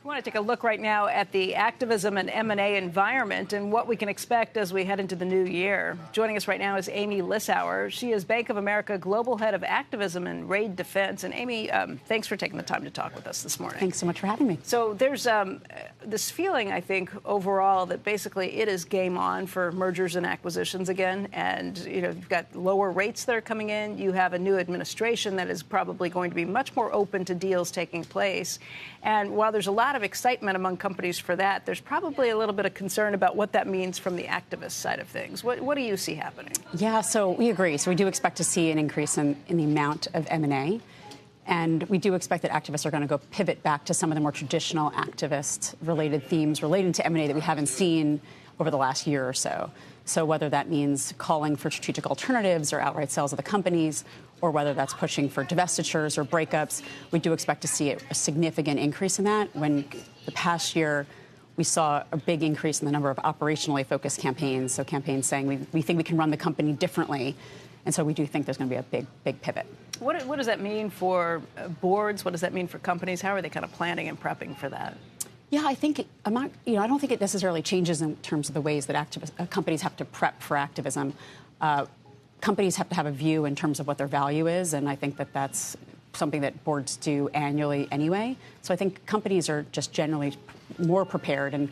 I want to take a look right now at the activism and M&A environment and what we can expect as we head into the new year. Joining us right now is Amy Lissauer. She is Bank of America Global Head of Activism and Raid Defense. And Amy, thanks for taking the time to talk with us this morning. Thanks so much for having me. So there's this feeling, I think, overall that basically it is game on for mergers and acquisitions again. And, you know, you've got lower rates that are coming in. You have a new administration that is probably going to be much more open to deals taking place. And while there's a lot of excitement among companies for that, there's probably a little bit of concern about what that means from the activist side of things. What do you see happening? Yeah, so we agree. So we do expect to see an increase in the amount of M&A. And we do expect that activists are going to go pivot back to some of the more traditional activist-related themes relating to M&A that we haven't seen over the last year or so. So whether that means calling for strategic alternatives or outright sales of the companies, or whether that's pushing for divestitures or breakups, we do expect to see a significant increase in that. When the past year, we saw a big increase in the number of operationally focused campaigns, so campaigns saying we think we can run the company differently. And so we do think there's going to be a big pivot. What does that mean for boards? What does that mean for companies? How are they kind of planning and prepping for that? Yeah, I don't think it necessarily changes in terms of the ways that companies have to prep for activism. Companies have to have a view in terms of what their value is, and I think that that's something that boards do annually anyway. So I think companies are just generally more prepared, and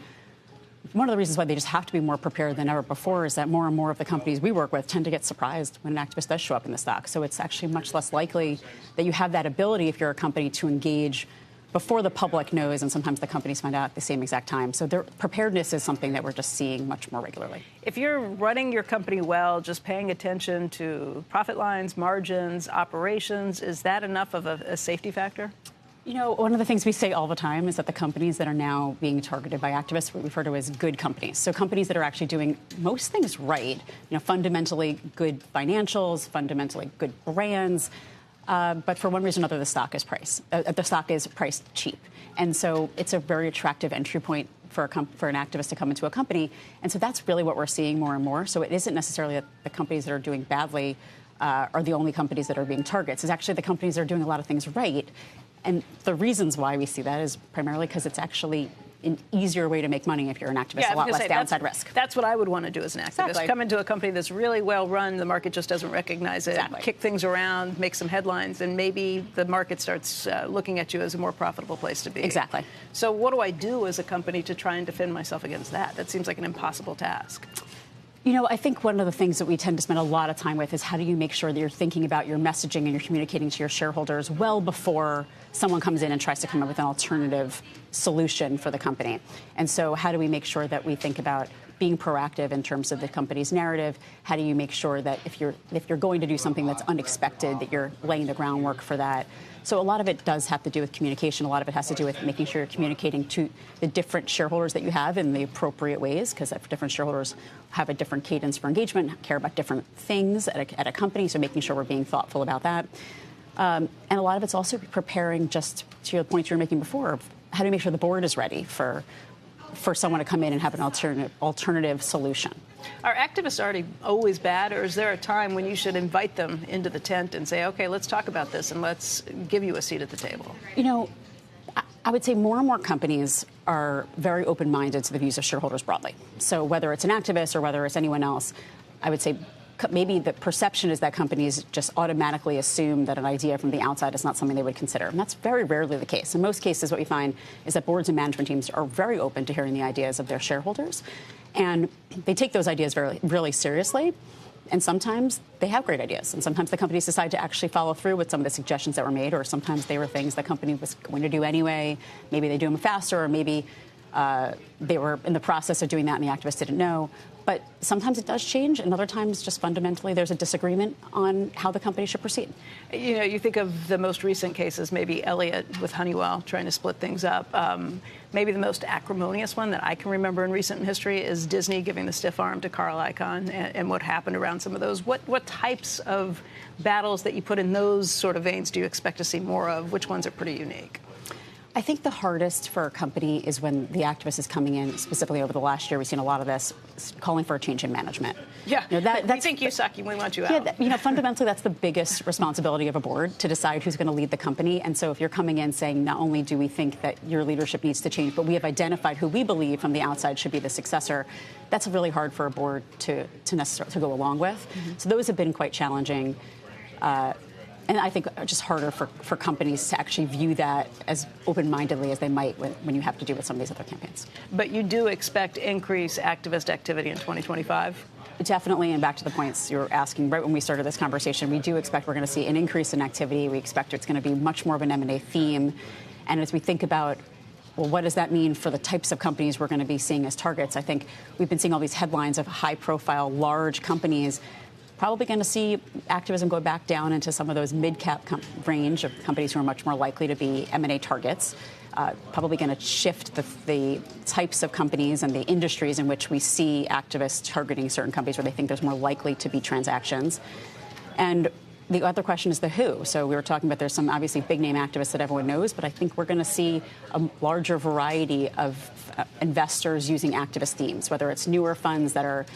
one of the reasons why they just have to be more prepared than ever before is that more and more of the companies we work with tend to get surprised when an activist does show up in the stock. So it's actually much less likely that you have that ability if you're a company to engage before the public knows, and sometimes the companies find out at the same exact time. So their preparedness is something that we're just seeing much more regularly. If you're running your company well, just paying attention to profit lines, margins, operations, is that enough of a safety factor? You know, one of the things we say all the time is that the companies that are now being targeted by activists, we refer to as good companies. So companies that are actually doing most things right, fundamentally good financials, fundamentally good brands, but for one reason or another, the stock is priced cheap. And so it's a very attractive entry point for an activist to come into a company. And so that's really what we're seeing more and more. So it isn't necessarily that the companies that are doing badly are the only companies that are being targets. It's actually the companies that are doing a lot of things right. And the reasons why we see that is primarily because it's actually an easier way to make money if you're an activist, a lot less downside risk. That's what I would want to do as an activist. Exactly. Come into a company that's really well run, the market just doesn't recognize it, kick things around, make some headlines, and maybe the market starts looking at you as a more profitable place to be. Exactly. So what do I do as a company to try and defend myself against that? That seems like an impossible task. You know, I think one of the things that we tend to spend a lot of time with is how do you make sure that you're thinking about your messaging and you're communicating to your shareholders well before someone comes in and tries to come up with an alternative solution for the company. And so how do we make sure that we think about being proactive in terms of the company's narrative? How do you make sure that if you're going to do something that's unexpected, that you're laying the groundwork for that? So a lot of it does have to do with communication. A lot of it has to do with making sure you're communicating to the different shareholders that you have in the appropriate ways, because different shareholders have a different cadence for engagement, care about different things at a company, so making sure we're being thoughtful about that. And a lot of it's also preparing, just to the point you were making before, of how do you make sure the board is ready for someone to come in and have an alternative solution. Are activists always bad, or is there a time when you should invite them into the tent and say, okay, let's talk about this and let's give you a seat at the table? You know, I would say more and more companies are very open-minded to the views of shareholders broadly. So whether it's an activist or whether it's anyone else, I would say maybe the perception is that companies just automatically assume that an idea from the outside is not something they would consider. And that's very rarely the case. In most cases, what we find is that boards and management teams are very open to hearing the ideas of their shareholders. And they take those ideas really seriously. And sometimes they have great ideas. And sometimes the companies decide to actually follow through with some of the suggestions that were made, or sometimes they were things the company was going to do anyway. Maybe they do them faster, or maybe they were in the process of doing that and the activists didn't know. But sometimes it does change, and other times just fundamentally there's a disagreement on how the company should proceed. You know, you think of the most recent cases, maybe Elliott with Honeywell trying to split things up. Maybe the most acrimonious one that I can remember in recent history is Disney giving the stiff arm to Carl Icahn and what happened around some of those. What types of battles that you put in those sort of veins do you expect to see more of? Which ones are pretty unique? I think the hardest for a company is when the activist is coming in, specifically over the last year, we've seen a lot of this, calling for a change in management. Yeah, we think you suck, we want you out. Yeah, fundamentally, that's the biggest responsibility of a board, to decide who's going to lead the company. And so if you're coming in saying, not only do we think that your leadership needs to change, but we have identified who we believe from the outside should be the successor, that's really hard for a board to go along with. Mm-hmm. So those have been quite challenging. And I think just harder for companies to actually view that as open-mindedly as they might when you have to do with some of these other campaigns. But you do expect increased activist activity in 2025? Definitely, and back to the points you were asking right when we started this conversation, we do expect we're going to see an increase in activity. We expect it's going to be much more of an M&A theme. And as we think about, well, what does that mean for the types of companies we're going to be seeing as targets? I think we've been seeing all these headlines of high-profile, large companies. Probably going to see activism go back down into some of those mid-cap range of companies who are much more likely to be M&A targets. Probably going to shift the types of companies and the industries in which we see activists targeting certain companies where they think there's more likely to be transactions. And the other question is the who. So we were talking about there's some obviously big-name activists that everyone knows, but I think we're going to see a larger variety of investors using activist themes, whether it's newer funds that are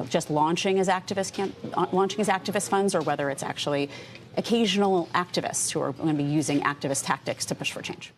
just launching as activist funds, or whether it's actually occasional activists who are going to be using activist tactics to push for change.